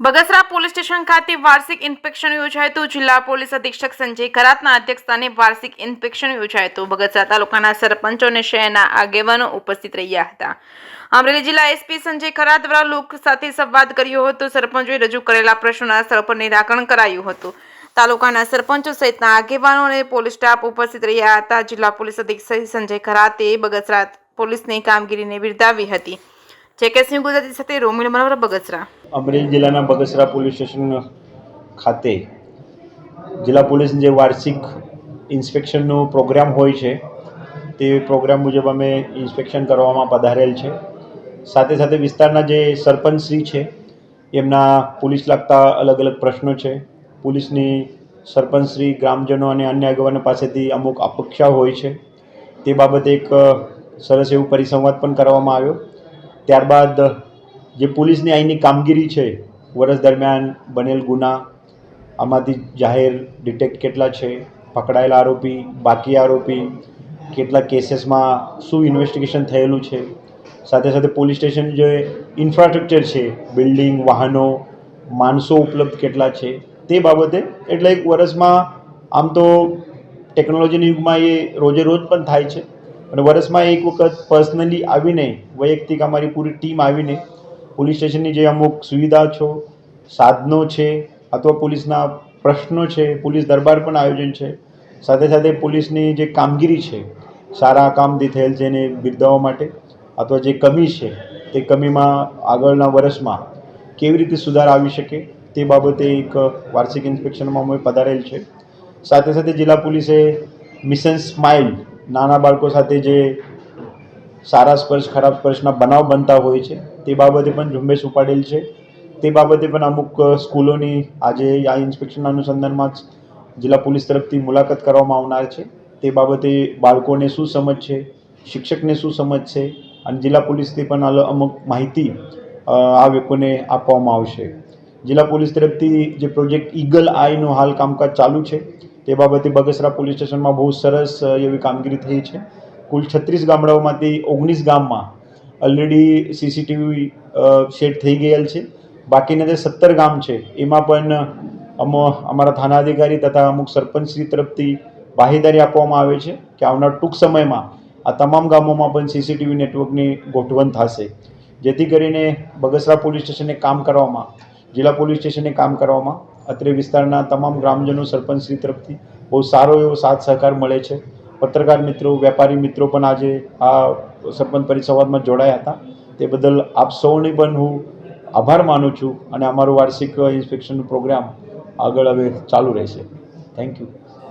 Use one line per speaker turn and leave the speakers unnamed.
Bagasara police station ખાતે વાર્ષિક inspection યોજાયું હતું। જિલ્લા પોલીસ અધિક્ષક સંજય ખરાતના અધ્યક્ષસ્થાને વાર્ષિક ઇન્સ્પેક્શન યોજાયું હતું। બગસરા તાલુકાના સરપંચો અને શહેરના આગેવાનો ઉપસ્થિત રહ્યા હતા। અમરેલી જિલ્લા એસપી સંજય ખરાત દ્વારા લોકો સાથે સંવાદ કર્યો હતો। સરપંચોએ રજૂ કરેલા પ્રશ્નોના સ્થળ પર નિરાકરણ કરાયું હતું। તાલુકાના સરપંચો સહિતના આગેવાનો અને પોલીસ સ્ટાફ ઉપસ્થિત રહ્યા હતા। જિલ્લા પોલીસ અધિક્ષક સંજય ખરાતે બગસરા પોલીસની કામગીરીને બિરદાવી હતી। જેકેસી ગુજરાતી સાથે રોમિલ મનોહર બગસરા।
અમરેલી જિલ્લાના બગસરા પોલીસ સ્ટેશન ખાતે જિલ્લા પોલીસની જે વાર્ષિક ઇન્સ્પેક્શનનો પ્રોગ્રામ હોય છે તે પ્રોગ્રામ મુજબ અમે ઇન્સ્પેક્શન કરવામાં પધારેલ છે। સાથે સાથે વિસ્તારના જે સરપંચશ્રી છે એમના પોલીસ લગતા અલગ અલગ પ્રશ્નો છે। પોલીસની સરપંચશ્રી ગ્રામજનો અને અન્ય આગેવાનો પાસેથી અમુક અપેક્ષા હોય છે, તે બાબતે એક સરસ એવું પરિસંવાદ પણ કરવામાં આવ્યો। ત્યારબાદ જે પોલીસની અહીંની કામગીરી છે, વર્ષ દરમિયાન બનેલ ગુના, આમાંથી જાહેર ડિટેક્ટ કેટલા છે, પકડાયેલા આરોપી, બાકી આરોપી, કેટલા કેસીસમાં શું ઇન્વેસ્ટિગેશન થયેલું છે, સાથે સાથે પોલીસ સ્ટેશન જે ઇન્ફ્રાસ્ટ્રક્ચર છે, બિલ્ડિંગ, વાહનો, માણસો ઉપલબ્ધ કેટલા છે, તે બાબતે એટલે એક વર્ષમાં આમ તો ટેકનોલોજીના યુગમાં એ રોજે રોજ પણ થાય છે અને વર્ષમાં એક વખત પર્સનલી આવીને વૈયક્તિક અમારી પૂરી ટીમ આવીને પોલીસ સ્ટેશનની જે અમુક સુવિધા છે, સાધનો છે, અથવા પોલીસના પ્રશ્નો છે, પોલીસ દરબાર પણ આયોજન છે, સાથે સાથે પોલીસની જે કામગીરી છે, સારા કામથી થયેલ છે એને બિરદાવવા માટે, અથવા જે કમી છે તે કમીમાં આગળના વર્ષમાં કેવી રીતે સુધાર આવી શકે તે બાબતે એક વાર્ષિક ઇન્સ્પેક્શનમાં અમે પધારેલ છે। સાથે સાથે જિલ્લા પોલીસે મિશન સ્માઇલ, નાના બાળકો સાથે જે સારા સ્પર્શ ખરાબ સ્પર્શના બનાવ બનતા હોય છે તે બાબતે પણ ઝુંબેશ ઉપાડેલ છે। તે બાબતે પણ અમુક સ્કૂલોની આજે આ ઇન્સ્પેક્શનના અનુસંધાનમાં જ જિલ્લા પોલીસ તરફથી મુલાકાત કરવામાં આવનાર છે। તે બાબતે બાળકોને શું સમજ છે, શિક્ષકને શું સમજ છે અને જિલ્લા પોલીસથી પણ અમુક માહિતી આ વ્યક્તિઓને આપવામાં આવશે। જિલ્લા પોલીસ તરફથી જે પ્રોજેક્ટ ઈગલ આઈનું હાલ કામકાજ ચાલુ છે તે બાબતે બગસરા પોલીસ સ્ટેશનમાં બહુ સરસ એવી કામગીરી થઈ છે। કુલ 36 ગામડાઓમાંથી 19 ગામમાં ઓલરેડી સીસીટીવી સેટ થઈ ગયેલ છે। બાકીના જે 17 ગામ છે એમાં પણ અમારા થાના અધિકારી તથા અમુક સરપંચશ્રી તરફથી બાહેધરી આપવામાં આવે છે કે આવનાર ટૂંક સમયમાં આ તમામ ગામોમાં પણ સીસીટીવી નેટવર્કની ગોઠવણ થશે, જેથી કરીને બગસરા પોલીસ સ્ટેશને કામ કરવામાં, જિલ્લા પોલીસ સ્ટેશને કામ કરવામાં અત્રે વિસ્તારના તમામ ગ્રામજનો સરપંચશ્રી તરફથી બહુ સારો એવો સાથ સહકાર મળે છે। પત્રકાર મિત્રો, વેપારી મિત્રો પણ આજે આ સરપંચ પરિસંવાદમાં જોડાયા હતા, તે બદલ આપ સૌને પણ હું આભાર માનું છું અને અમારો વાર્ષિક ઇન્સ્પેક્શનનો પ્રોગ્રામ આગળ હવે ચાલુ રહેશે। Thank you.